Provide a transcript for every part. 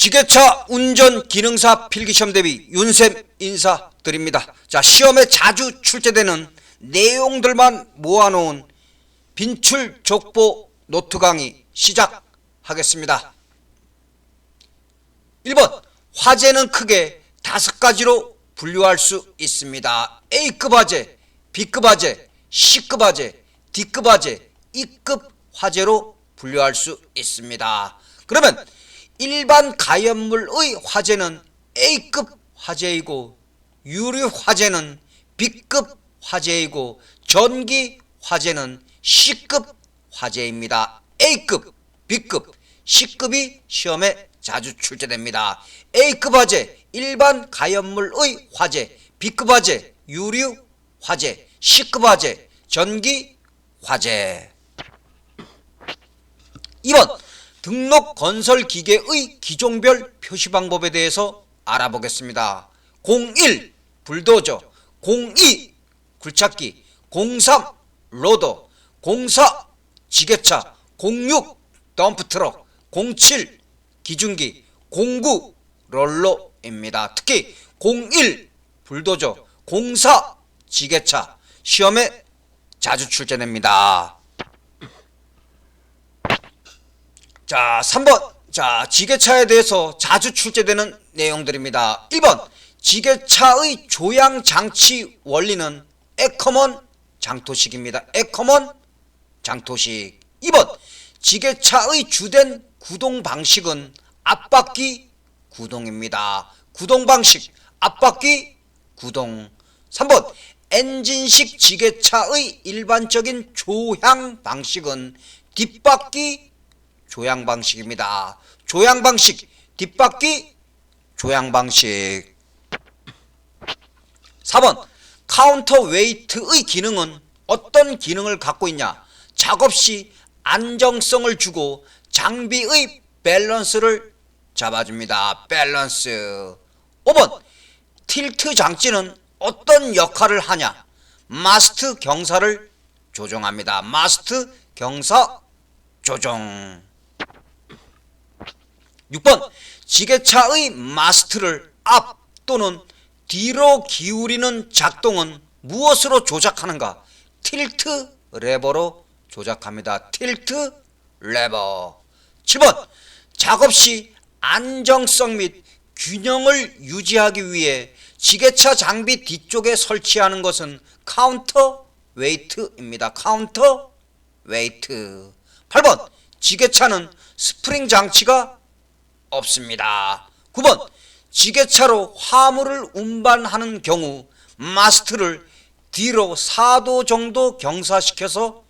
지게차 운전 기능사 필기시험 대비 윤쌤 인사드립니다. 자, 시험에 자주 출제되는 내용들만 모아놓은 빈출 족보 노트 강의 시작하겠습니다. 1번, 화재는 크게 5가지로 분류할 수 있습니다. A급 화재, B급 화재, C급 화재, D급 화재, E급 화재로 분류할 수 있습니다. 그러면 일반 가연물의 화재는 A급 화재이고, 유류 화재는 B급 화재이고, 전기 화재는 C급 화재입니다. A급, B급, C급이 시험에 자주 출제됩니다. A급 화재, 일반 가연물의 화재, B급 화재, 유류 화재, C급 화재, 전기 화재. 2번, 등록 건설 기계의 기종별 표시 방법에 대해서 알아보겠습니다. 01 불도저, 02 굴착기, 03 로더, 04 지게차, 06 덤프트럭, 07 기중기, 09 롤러입니다. 특히 01 불도저, 04 지게차 시험에 자주 출제됩니다. 자, 3번. 자, 지게차에 대해서 자주 출제되는 내용들입니다. 1번, 지게차의 조향 장치 원리는 에커먼 장토식입니다. 에커먼 장토식. 2번, 지게차의 주된 구동 방식은 앞바퀴 구동입니다. 구동 방식, 앞바퀴 구동. 3번, 엔진식 지게차의 일반적인 조향 방식은 뒷바퀴 조향 방식입니다. 조향 방식, 뒷바퀴 조향 방식. 4번, 카운터 웨이트의 기능은 어떤 기능을 갖고 있냐? 작업 시 안정성을 주고 장비의 밸런스를 잡아줍니다. 밸런스. 5번, 틸트 장치는 어떤 역할을 하냐? 마스트 경사를 조정합니다. 마스트 경사 조정. 6번, 지게차의 마스트를 앞 또는 뒤로 기울이는 작동은 무엇으로 조작하는가? 틸트 레버로 조작합니다. 틸트 레버. 7번, 작업 시 안정성 및 균형을 유지하기 위해 지게차 장비 뒤쪽에 설치하는 것은 카운터 웨이트입니다. 카운터 웨이트. 8번, 지게차는 스프링 장치가 없습니다. 9번, 지게차로 화물을 운반하는 경우 마스트를 뒤로 4도 정도 경사시켜서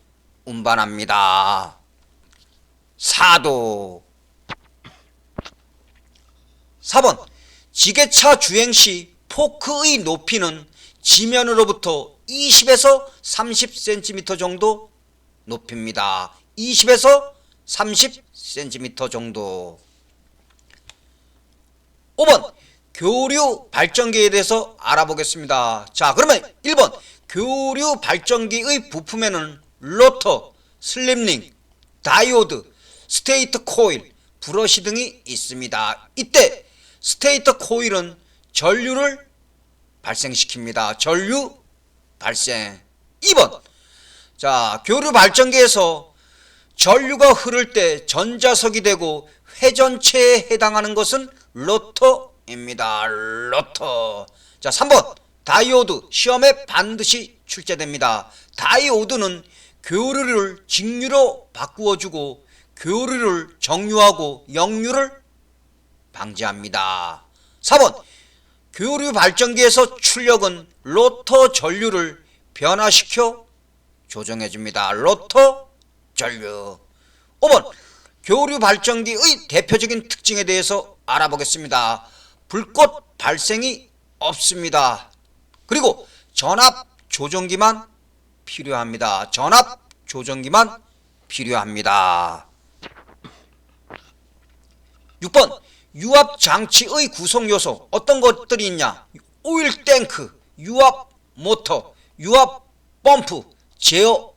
운반합니다. 4도. 4번, 지게차 주행 시 포크의 높이는 지면으로부터 20에서 30cm 정도 높입니다. 20에서 30cm 정도. 5번, 교류 발전기에 대해서 알아보겠습니다. 자, 그러면 1번, 교류 발전기의 부품에는 로터, 슬립링, 다이오드, 스테이터 코일, 브러시 등이 있습니다. 이때 스테이터 코일은 전류를 발생시킵니다. 전류 발생. 2번, 자, 교류 발전기에서 전류가 흐를 때 전자석이 되고 회전체에 해당하는 것은 로터입니다. 로터. 자, 3번, 다이오드 시험에 반드시 출제됩니다. 다이오드는 교류를 직류로 바꾸어주고 교류를 정류하고 역류를 방지합니다. 4번, 교류 발전기에서 출력은 로터 전류를 변화시켜 조정해줍니다. 로터 전류. 5번, 교류 발전기의 대표적인 특징에 대해서 알아보겠습니다. 불꽃 발생이 없습니다. 그리고 전압 조정기만 필요합니다. 전압 조정기만 필요합니다. 6번, 유압 장치의 구성 요소 어떤 것들이 있냐? 오일 탱크, 유압 모터, 유압 펌프, 제어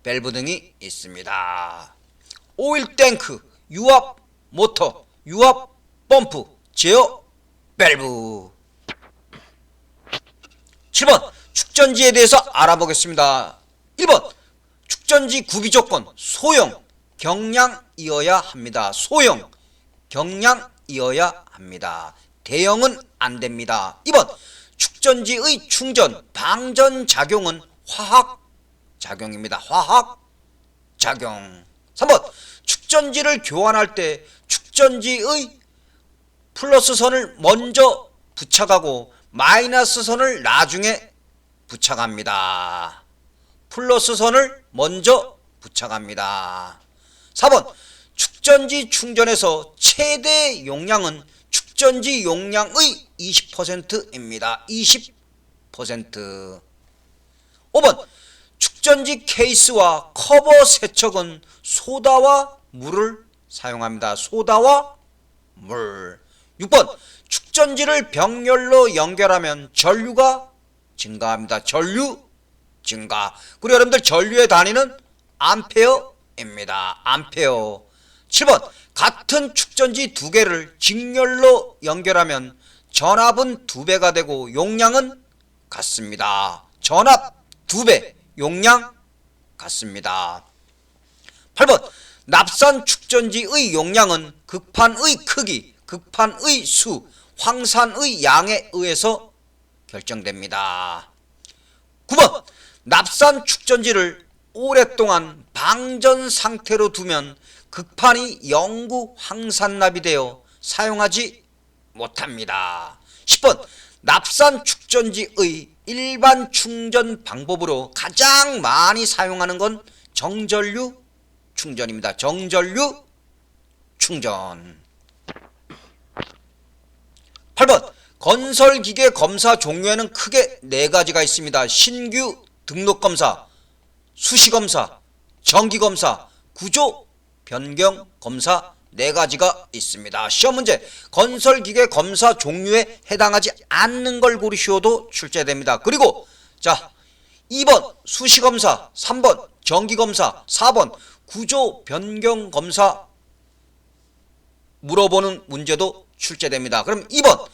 밸브 등이 있습니다. 오일 탱크, 유압 모터, 유압 펌프, 제어 밸브. 7번 축전지에 대해서 알아보겠습니다. 1번 축전지 구비조건 소형, 경량이어야 합니다. 소형, 경량이어야 합니다. 대형은 안됩니다. 2번 축전지의 충전, 방전작용은 화학작용입니다. 화학작용. 3번 축전지를 교환할 때 축전지의 플러스 선을 먼저 부착하고 마이너스 선을 나중에 부착합니다. 플러스 선을 먼저 부착합니다. 4번 축전지 충전에서 최대 용량은 축전지 용량의 20%입니다. 20%. 5번 축전지 케이스와 커버 세척은 소다와 물을 사용합니다. 소다와 물. 6번 축전지를 병렬로 연결하면 전류가 증가합니다. 전류 증가. 그리고 여러분들 전류의 단위는 암페어입니다. 암페어. 7번 같은 축전지 두 개를 직렬로 연결하면 전압은 2배가 되고 용량은 같습니다. 전압 2배, 용량 같습니다. 8번 납산 축전지의 용량은 극판의 크기, 극판의 수, 황산의 양에 의해서 결정됩니다. 9번 납산 축전지를 오랫동안 방전 상태로 두면 극판이 영구 황산납이 되어 사용하지 못합니다. 10번 납산 축전지의 일반 충전 방법으로 가장 많이 사용하는 건 정전류 충전입니다. 정전류 충전. 8번 건설기계 검사 종류에는 크게 4가지가 있습니다. 신규 등록검사, 수시검사, 정기검사, 구조 변경검사 4가지가 있습니다. 시험문제 건설기계 검사 종류에 해당하지 않는 걸 고르시오도 출제됩니다. 그리고 자 2번 수시검사, 3번 정기검사, 4번 구조 변경검사 물어보는 문제도 출제됩니다. 그럼 2번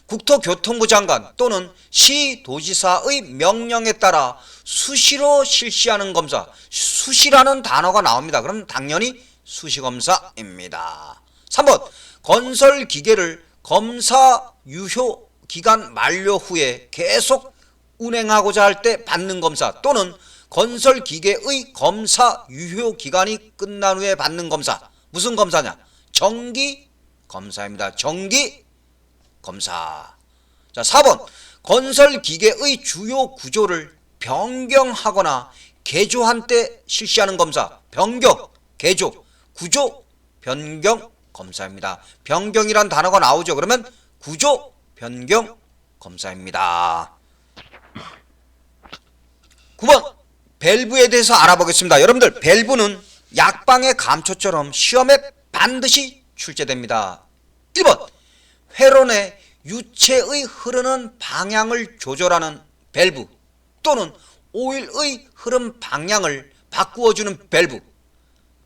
국토교통부 장관 또는 시도지사의 명령에 따라 수시로 실시하는 검사, 수시라는 단어가 나옵니다. 그럼 당연히 수시검사입니다. 3번 건설기계를 검사 유효 기간 만료 후에 계속 운행하고자 할 때 받는 검사 또는 건설기계의 검사 유효 기간이 끝난 후에 받는 검사. 무슨 검사냐? 정기검사입니다. 정기검사. 자, 4번 건설기계의 주요 구조를 변경하거나 개조한 때 실시하는 검사. 변경, 개조, 구조, 변경 검사입니다. 변경이란 단어가 나오죠. 그러면 구조, 변경 검사입니다. 9번 밸브에 대해서 알아보겠습니다. 여러분들 밸브는 약방의 감초처럼 시험에 반드시 출제됩니다. 1번 회론의 유체의 흐르는 방향을 조절하는 밸브 또는 오일의 흐름 방향을 바꾸어주는 밸브.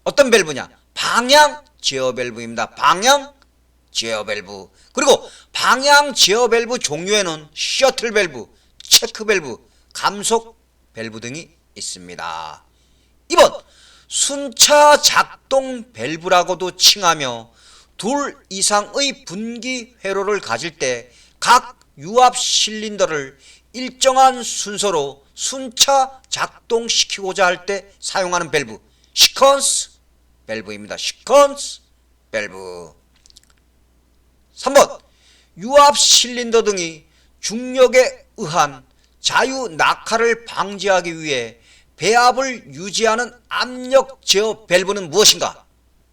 어떤 밸브냐? 방향 제어 밸브입니다. 방향 제어 밸브. 그리고 방향 제어 밸브 종류에는 셔틀 밸브, 체크 밸브, 감속 밸브 등이 있습니다. 2번 순차 작동 밸브라고도 칭하며 둘 이상의 분기 회로를 가질 때 각 유압 실린더를 일정한 순서로 순차 작동시키고자 할 때 사용하는 밸브, 시퀀스 밸브입니다. 시퀀스 밸브. 3번 유압 실린더 등이 중력에 의한 자유 낙하를 방지하기 위해 배압을 유지하는 압력 제어 밸브는 무엇인가?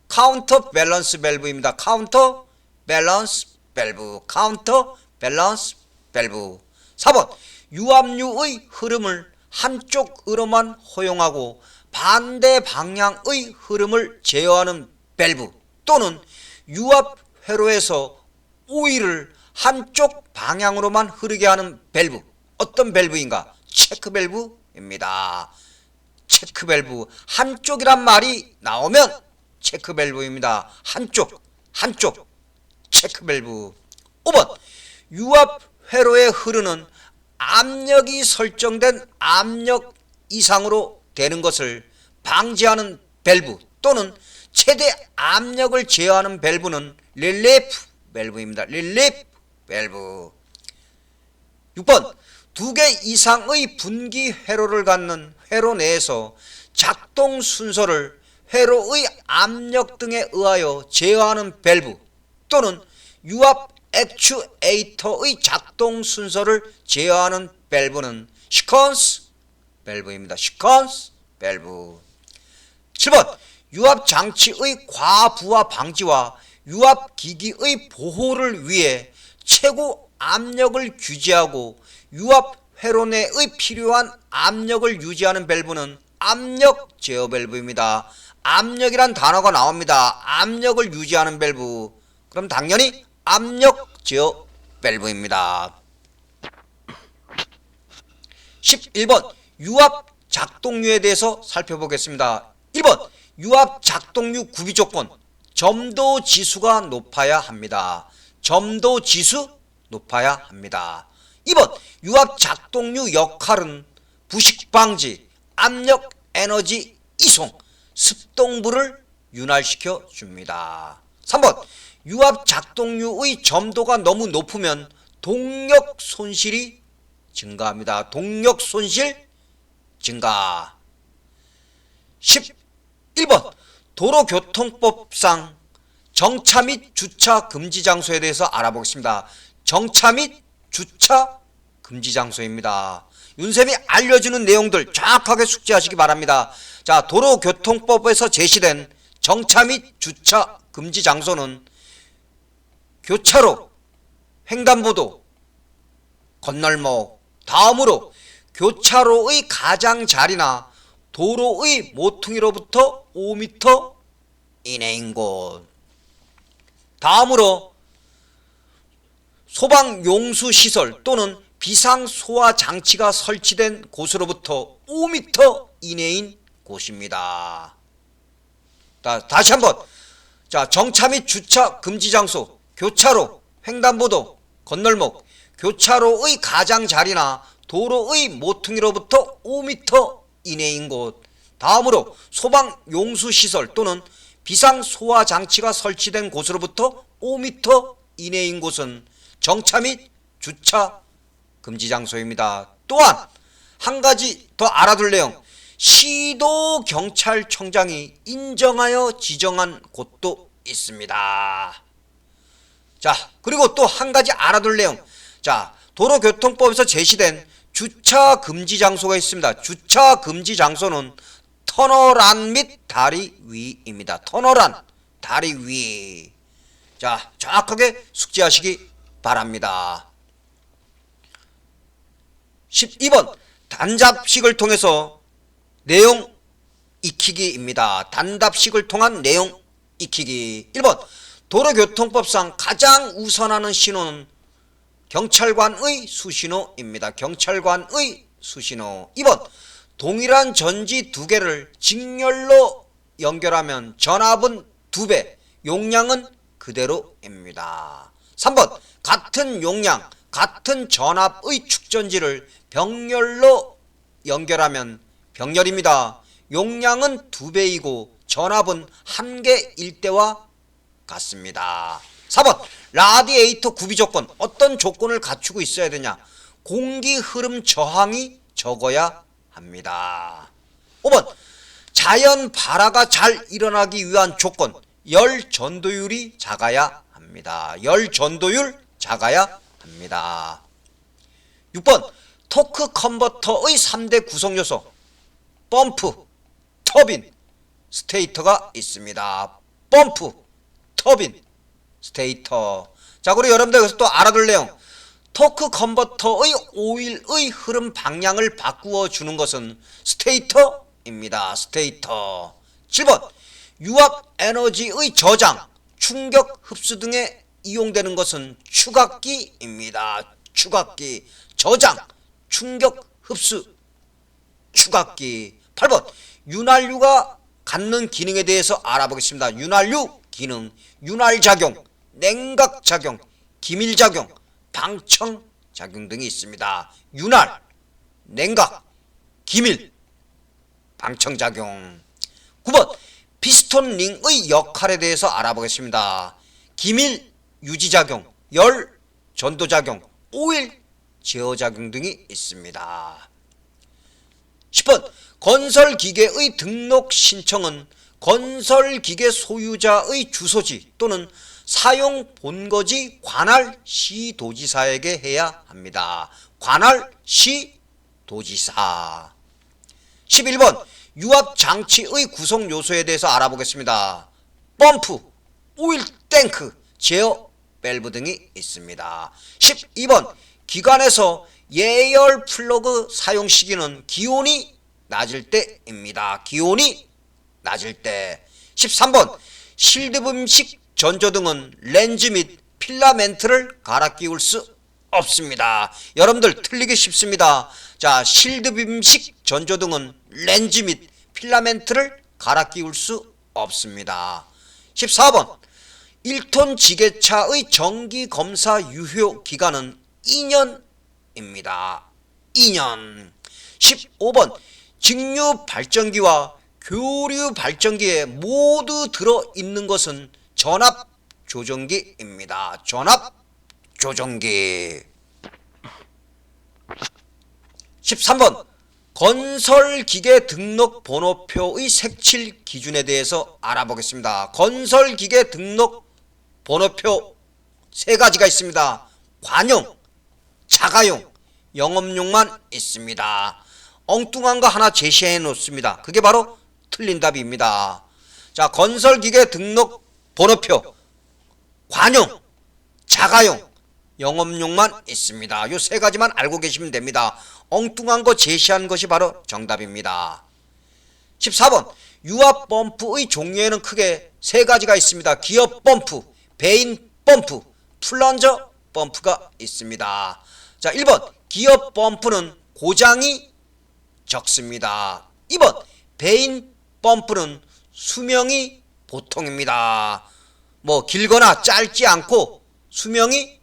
카운터 밸런스 밸브입니다. 카운터 밸런스 밸브. 카운터 밸런스 밸브. 4번 유압류의 흐름을 한쪽으로만 허용하고 반대 방향의 흐름을 제어하는 밸브 또는 유압 회로에서 오일을 한쪽 방향으로만 흐르게 하는 밸브. 어떤 밸브인가? 체크 밸브입니다. 체크 밸브. 한쪽이란 말이 나오면 체크 밸브입니다. 한쪽 체크 밸브. 5번 유압 회로에 흐르는 압력이 설정된 압력 이상으로 되는 것을 방지하는 밸브 또는 최대 압력을 제어하는 밸브는 릴리프 밸브입니다. 릴리프 밸브. 6번 두 개 이상의 분기 회로를 갖는 회로 내에서 작동 순서를 회로의 압력 등에 의하여 제어하는 밸브 또는 유압 액추에이터의 작동 순서를 제어하는 밸브는 시퀀스 밸브입니다. 시퀀스 밸브. 7번 유압 장치의 과부하 방지와 유압 기기의 보호를 위해 최고 압력을 규제하고 유압 회로 내의 필요한 압력을 유지하는 밸브는 압력 제어 밸브입니다. 압력이란 단어가 나옵니다. 압력을 유지하는 밸브. 그럼 당연히 압력 제어 밸브입니다. 11번 유압 작동류에 대해서 살펴보겠습니다. 1번 유압 작동류 구비 조건. 점도 지수가 높아야 합니다. 점도 지수 높아야 합니다. 2번 유압 작동류 역할은 부식 방지, 압력 에너지 이송, 습동부를 윤활시켜 줍니다. 3번 유압 작동류의 점도가 너무 높으면 동력 손실이 증가합니다. 동력 손실 증가. 11번 도로교통법상 정차 및 주차 금지 장소에 대해서 알아보겠습니다. 정차 및 주차 금지 장소입니다. 윤쌤이 알려주는 내용들 정확하게 숙지하시기 바랍니다. 자, 도로교통법에서 제시된 정차 및 주차 금지 장소는 교차로, 횡단보도, 건널목, 다음으로 교차로의 가장자리나 도로의 모퉁이로부터 5m 이내인 곳. 다음으로 소방용수시설 또는 비상소화장치가 설치된 곳으로부터 5m 이내인 곳입니다. 다시 한번. 자, 정차 및 주차 금지 장소, 교차로, 횡단보도, 건널목, 교차로의 가장자리나 도로의 모퉁이로부터 5m 이내인 곳. 다음으로 소방용수시설 또는 비상소화장치가 설치된 곳으로부터 5m 이내인 곳은 정차 및 주차 금지 장소입니다. 또한 한 가지 더 알아둘 내용. 시도경찰청장이 인정하여 지정한 곳도 있습니다. 자, 그리고 또 한 가지 알아둘 내용. 자, 도로교통법에서 제시된 주차 금지 장소가 있습니다. 주차 금지 장소는 터널안 및 다리 위입니다. 터널안, 다리 위. 자, 정확하게 숙지하시기 바랍니다. 12번 단답식을 통해서 내용 익히기입니다. 단답식을 통한 내용 익히기. 1번 도로교통법상 가장 우선하는 신호는 경찰관의 수신호입니다. 경찰관의 수신호. 2번 동일한 전지 두 개를 직렬로 연결하면 전압은 2배, 용량은 그대로입니다. 3번 같은 용량, 같은 전압의 축전지를 병렬로 연결하면 병렬입니다. 용량은 2배이고 전압은 1개일 때와 같습니다. 4번 라디에이터 구비 조건. 어떤 조건을 갖추고 있어야 되냐? 공기 흐름 저항이 적어야 합니다. 5번 자연 발화가 잘 일어나기 위한 조건. 열 전도율이 작아야 합니다. 열 전도율 작아야 합니다. 6번 토크 컨버터의 3대 구성 요소. 펌프, 터빈, 스테이터가 있습니다. 펌프, 터빈, 스테이터. 자, 그리고 여러분들 여기서 또 알아둘 내용. 토크 컨버터의 오일의 흐름 방향을 바꾸어 주는 것은 스테이터입니다. 스테이터. 7번 유압 에너지의 저장, 충격 흡수 등에 이용되는 것은 추각기입니다. 추각기. 저장, 충격 흡수, 추각기. 8번 윤활유가 갖는 기능에 대해서 알아보겠습니다. 윤활유 기능, 윤활작용, 냉각작용, 기밀작용, 방청작용 등이 있습니다. 윤활, 냉각, 기밀, 방청작용. 9번 피스톤 링의 역할에 대해서 알아보겠습니다. 기밀 유지작용, 열 전도작용, 오일 제어작용 등이 있습니다. 10번 건설기계의 등록 신청은 건설기계 소유자의 주소지 또는 사용 본거지 관할 시도지사에게 해야 합니다. 관할 시도지사. 11번 유압장치의 구성 요소에 대해서 알아보겠습니다. 펌프, 오일 탱크, 제어 밸브 등이 있습니다. 12번 기관에서 예열 플러그 사용 시기는 기온이 낮을 때입니다. 기온이 낮을 때. 13번 실드빔식 전조등은 렌즈 및 필라멘트를 갈아 끼울 수 없습니다. 여러분들 틀리기 쉽습니다. 자, 실드빔식 전조등은 렌즈 및 필라멘트를 갈아 끼울 수 없습니다. 14번 1톤 지게차의 정기검사 유효 기간은 2년입니다. 2년. 15번 직류 발전기와 교류 발전기에 모두 들어있는 것은 전압 조정기입니다. 전압 조정기. 13번 건설기계 등록 번호표의 색칠 기준에 대해서 알아보겠습니다. 건설기계 등록 번호표 세 가지가 있습니다. 관용, 자가용, 영업용만 있습니다. 엉뚱한 거 하나 제시해 놓습니다. 그게 바로 틀린 답입니다. 자, 건설기계 등록 번호표 관용, 자가용, 영업용만 있습니다. 요 세 가지만 알고 계시면 됩니다. 엉뚱한 거 제시한 것이 바로 정답입니다. 14번 유압 펌프의 종류에는 크게 세 가지가 있습니다. 기어 펌프, 베인 펌프, 플런저 펌프가 있습니다. 자, 1번 기어 펌프는 고장이 적습니다. 2번 베인 펌프는 수명이 보통입니다. 뭐 길거나 짧지 않고 수명이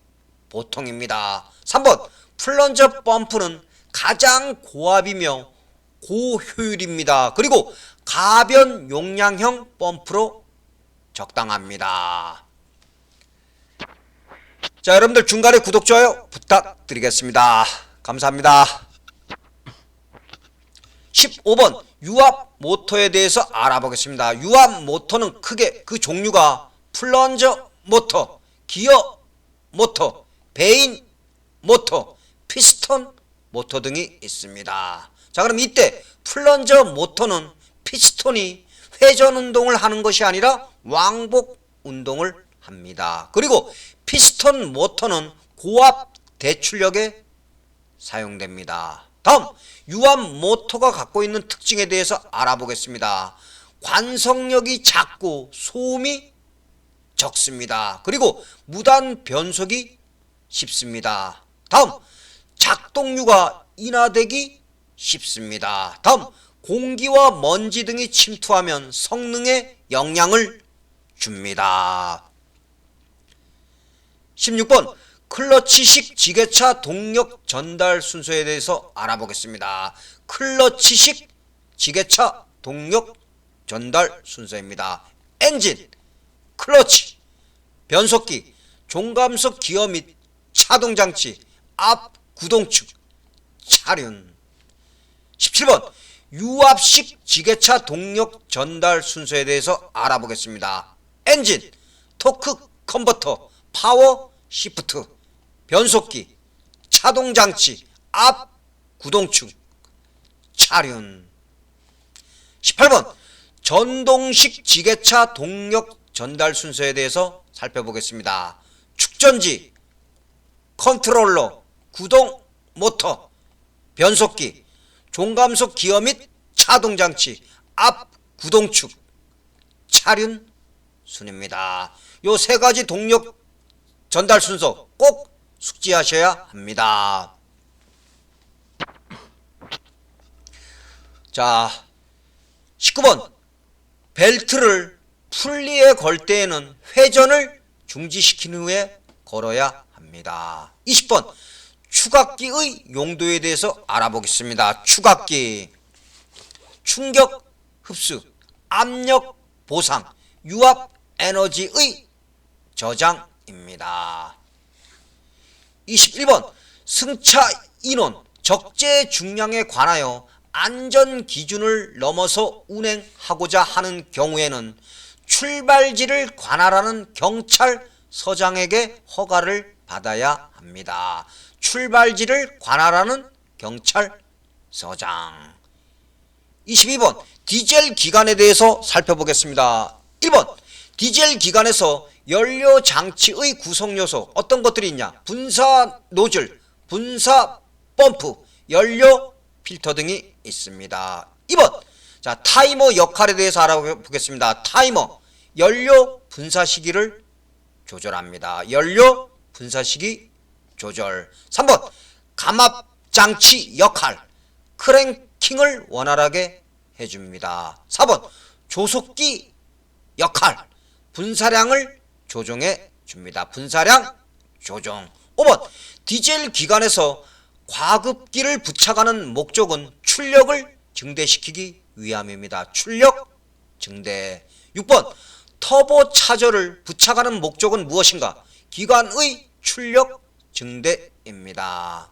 보통입니다. 3번 플런저 펌프는 가장 고압이며 고효율입니다. 그리고 가변 용량형 펌프로 적당합니다. 자, 여러분들 중간에 구독, 좋아요 부탁드리겠습니다. 감사합니다. 15번 유압 모터에 대해서 알아보겠습니다. 유압 모터는 크게 그 종류가 플런저 모터, 기어 모터, 베인 모터, 피스톤 모터 등이 있습니다. 자, 그럼 이때 플런저 모터는 피스톤이 회전 운동을 하는 것이 아니라 왕복 운동을 합니다. 그리고 피스톤 모터는 고압 대출력에 사용됩니다. 다음 유압 모터가 갖고 있는 특징에 대해서 알아보겠습니다. 관성력이 작고 소음이 적습니다. 그리고 무단 변속이 쉽습니다. 다음 작동류가 인하되기 쉽습니다. 다음 공기와 먼지 등이 침투하면 성능에 영향을 줍니다. 16번 클러치식 지게차 동력 전달 순서에 대해서 알아보겠습니다. 클러치식 지게차 동력 전달 순서입니다. 엔진, 클러치, 변속기, 종감속 기어 및 차동장치, 앞 구동축, 차륜. 17번 유압식 지게차 동력 전달 순서에 대해서 알아보겠습니다. 엔진, 토크 컨버터, 파워 시프트, 변속기, 차동장치, 앞 구동축, 차륜. 18번 전동식 지게차 동력 전달 순서에 대해서 살펴보겠습니다. 축전지, 컨트롤러, 구동 모터, 변속기, 종감속 기어 및 차동장치, 앞 구동축, 차륜 순입니다. 요 세 가지 동력 전달 순서 꼭 숙지하셔야 합니다. 자, 19번 벨트를 풀리에 걸 때에는 회전을 중지시킨 후에 걸어야 합니다. 20번 추각기의 용도에 대해서 알아보겠습니다. 추각기 충격 흡수, 압력 보상, 유압 에너지의 저장입니다. 21번 승차 인원, 적재 중량에 관하여 안전 기준을 넘어서 운행하고자 하는 경우에는 출발지를 관할하는 경찰서장에게 허가를 받아야 합니다. 출발지를 관할하는 경찰서장. 22번 디젤 기관에 대해서 살펴보겠습니다. 1번 디젤 기관에서 연료 장치의 구성 요소 어떤 것들이 있냐? 분사 노즐, 분사 펌프, 연료 필터 등이 있습니다. 2번 자 타이머 역할에 대해서 알아보겠습니다. 타이머 연료 분사 시기를 조절합니다. 연료 분사 시기 조절. 3번 감압 장치 역할 크랭킹을 원활하게 해줍니다. 4번 조속기 역할 분사량을 조정해 줍니다. 분사량 조정. 5번 디젤 기관에서 과급기를 부착하는 목적은 출력을 증대시키기 위함입니다. 출력 증대. 6번 터보 차저를 부착하는 목적은 무엇인가? 기관의 출력 증대입니다.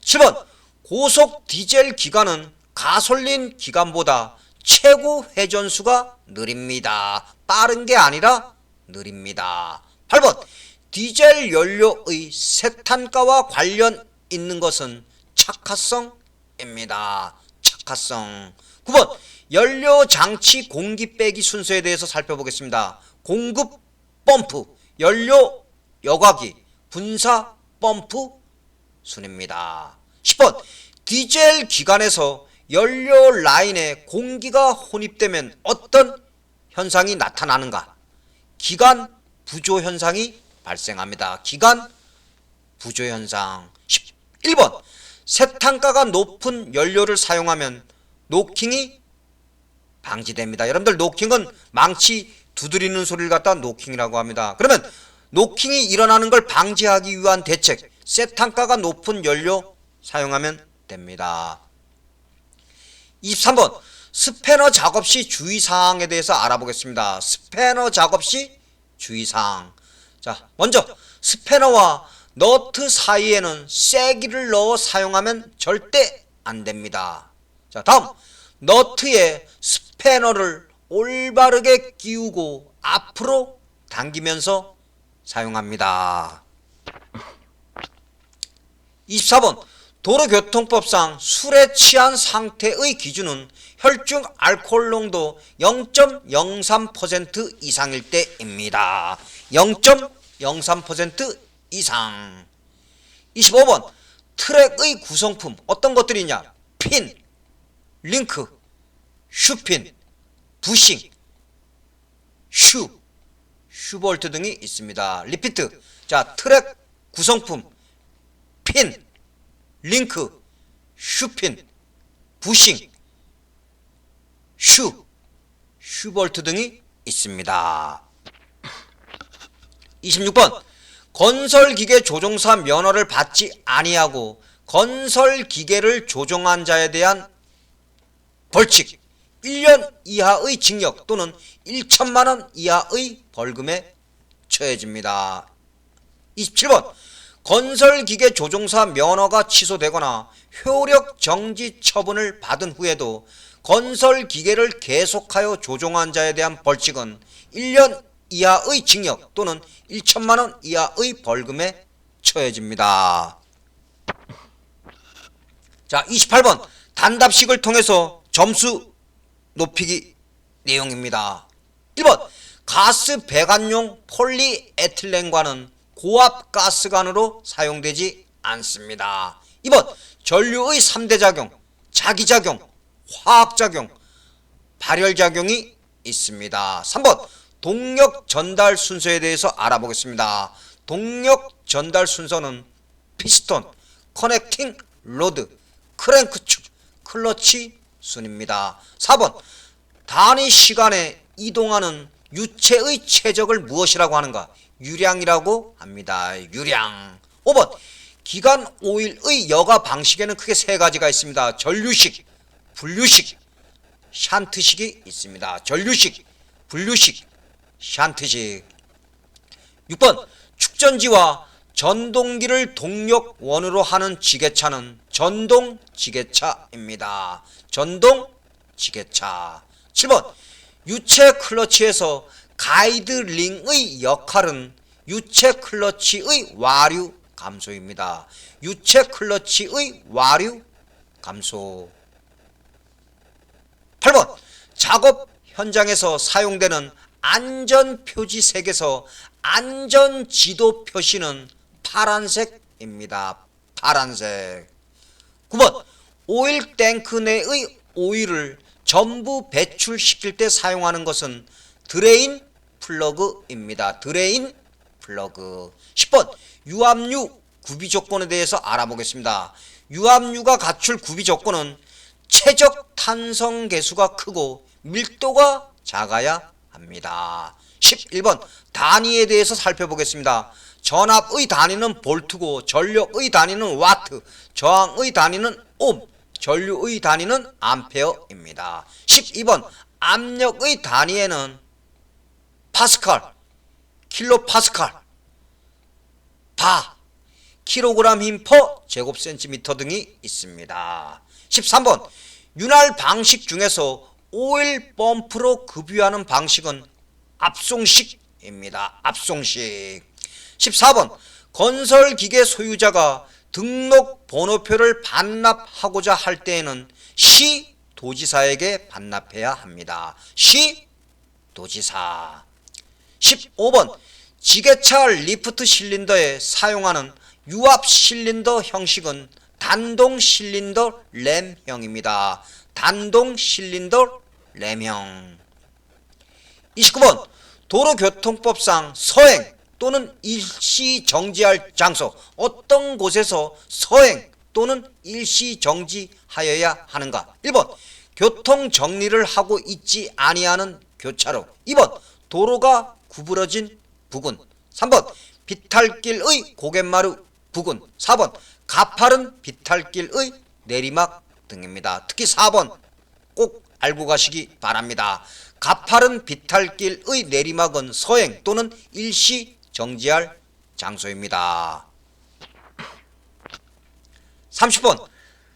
7번 고속 디젤 기관은 가솔린 기관보다 최고 회전수가 느립니다. 빠른 게 아니라 느립니다. 8번 디젤 연료의 세탄가와 관련 있는 것은 착화성입니다. 착화성. 9번 연료 장치 공기 빼기 순서에 대해서 살펴보겠습니다. 공급 펌프, 연료 여과기, 분사 펌프 순입니다. 10번 디젤 기관에서 연료 라인에 공기가 혼입되면 어떤 현상이 나타나는가? 기관 부조 현상이 발생합니다. 기관 부조 현상. 11번 세탄가가 높은 연료를 사용하면 노킹이 방지됩니다. 여러분들 노킹은 망치 두드리는 소리를 갖다 노킹이라고 합니다. 그러면 노킹이 일어나는 걸 방지하기 위한 대책, 세탄가가 높은 연료 사용하면 됩니다. 23번 스패너 작업 시 주의사항에 대해서 알아보겠습니다. 스패너 작업 시 주의사항. 자, 먼저 스패너와 너트 사이에는 쐐기를 넣어 사용하면 절대 안됩니다. 자, 다음 너트에 스패너를 올바르게 끼우고 앞으로 당기면서 사용합니다. 24번 도로교통법상 술에 취한 상태의 기준은 혈중 알코올 농도 0.03% 이상일 때입니다. 0.03% 이상. 25번 트랙의 구성품 어떤 것들이 있냐? 핀, 링크, 슈핀, 부싱, 슈볼트 등이 있습니다. 리피트. 자, 트랙 구성품 핀, 링크, 슈핀, 부싱, 슈볼트 등이 있습니다. 26번 건설기계 조종사 면허를 받지 아니하고 건설기계를 조종한 자에 대한 벌칙 1년 이하의 징역 또는 1천만원 이하의 벌금에 처해집니다. 27번 건설기계 조종사 면허가 취소되거나 효력 정지 처분을 받은 후에도 건설기계를 계속하여 조종한 자에 대한 벌칙은 1년 이하의 징역 또는 1천만원 이하의 벌금에 처해집니다. 자, 28번 단답식을 통해서 점수 높이기 내용입니다. 1번 가스 배관용 폴리에틸렌관은 고압 가스관으로 사용되지 않습니다. 2번 전류의 3대 작용, 자기작용, 화학작용, 발열작용이 있습니다. 3번 동력 전달 순서에 대해서 알아보겠습니다. 동력 전달 순서는 피스톤, 커넥팅 로드, 크랭크축, 클러치 순입니다. 4번 단위 시간에 이동하는 유체의 최적을 무엇이라고 하는가? 유량이라고 합니다. 유량. 5번 기관 오일의 여과 방식에는 크게 세 가지가 있습니다. 전류식, 분류식, 샨트식이 있습니다. 전류식, 분류식, 샨트식. 6번 축전지와 전동기를 동력원으로 하는 지게차는 전동지게차입니다. 전동지게차. 7번 유체 클러치에서 가이드링의 역할은 유체 클러치의 와류 감소입니다. 유체 클러치의 와류 감소. 8번 작업 현장에서 사용되는 안전표지색에서 안전지도 표시는 파란색입니다. 파란색. 9번 오일 탱크 내의 오일을 전부 배출시킬 때 사용하는 것은 드레인 플러그입니다. 드레인 플러그. 10번 유압유 구비 조건에 대해서 알아보겠습니다. 유압유가 갖출 구비 조건은 최적 탄성 계수가 크고 밀도가 작아야 합니다. 11번 단위에 대해서 살펴보겠습니다. 전압의 단위는 볼트고 전력의 단위는 와트, 저항의 단위는 옴, 전류의 단위는 암페어입니다. 12번 압력의 단위에는 파스칼, 킬로파스칼, 바, 킬로그램 힘 퍼 제곱센티미터 등이 있습니다. 13번 윤활 방식 중에서 오일 펌프로 급유하는 방식은 압송식입니다. 압송식. 14번 건설기계 소유자가 등록 번호표를 반납하고자 할 때에는 시 도지사에게 반납해야 합니다. 시 도지사. 15번 지게차 리프트 실린더에 사용하는 유압 실린더 형식은 단동 실린더 램형입니다. 단동 실린더 램형. 29번 도로교통법상 서행 또는 일시 정지할 장소, 어떤 곳에서 서행 또는 일시 정지하여야 하는가? 1번 교통 정리를 하고 있지 아니하는 교차로. 2번 도로가 구부러진 부근. 3번 비탈길의 고갯마루 부근. 4번 가파른 비탈길의 내리막 등입니다. 특히 4번 꼭 알고 가시기 바랍니다. 가파른 비탈길의 내리막은 서행 또는 일시 정지할 장소입니다. 30번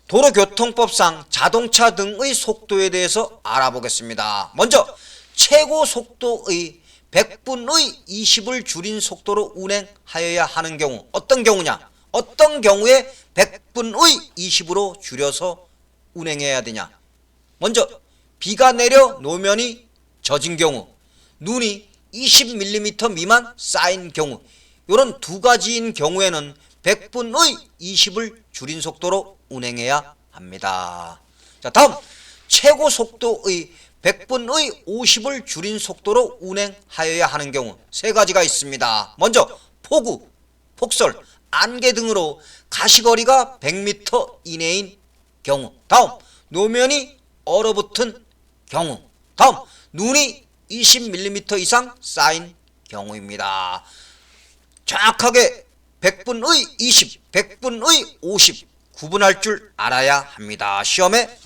도로교통법상 자동차 등의 속도에 대해서 알아보겠습니다. 먼저 최고 속도의 100분의 20을 줄인 속도로 운행하여야 하는 경우, 어떤 경우냐? 어떤 경우에 100분의 20으로 줄여서 운행해야 되냐? 먼저 비가 내려 노면이 젖은 경우, 눈이 20mm 미만 쌓인 경우, 이런 두 가지인 경우에는 100분의 20을 줄인 속도로 운행해야 합니다. 자, 다음 최고 속도의 100분의 50을 줄인 속도로 운행하여야 하는 경우 세 가지가 있습니다. 먼저 폭우, 폭설, 안개 등으로 가시거리가 100m 이내인 경우. 다음 노면이 얼어붙은 경우. 다음 눈이 20mm 이상 쌓인 경우입니다. 정확하게 100분의 20, 100분의 50 구분할 줄 알아야 합니다. 시험에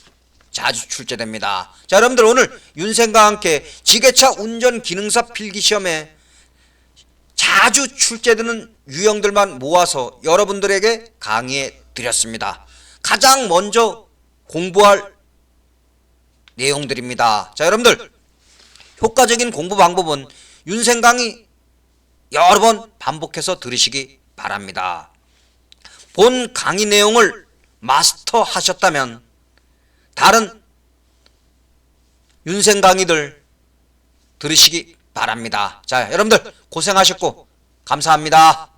자주 출제됩니다. 자, 여러분들 오늘 윤생과 함께 지게차 운전 기능사 필기시험에 자주 출제되는 유형들만 모아서 여러분들에게 강의해 드렸습니다. 가장 먼저 공부할 내용들입니다. 자, 여러분들 효과적인 공부 방법은 윤생 강의 여러 번 반복해서 들으시기 바랍니다. 본 강의 내용을 마스터하셨다면 다른 윤생 강의들 들으시기 바랍니다. 자, 여러분들 고생하셨고 감사합니다.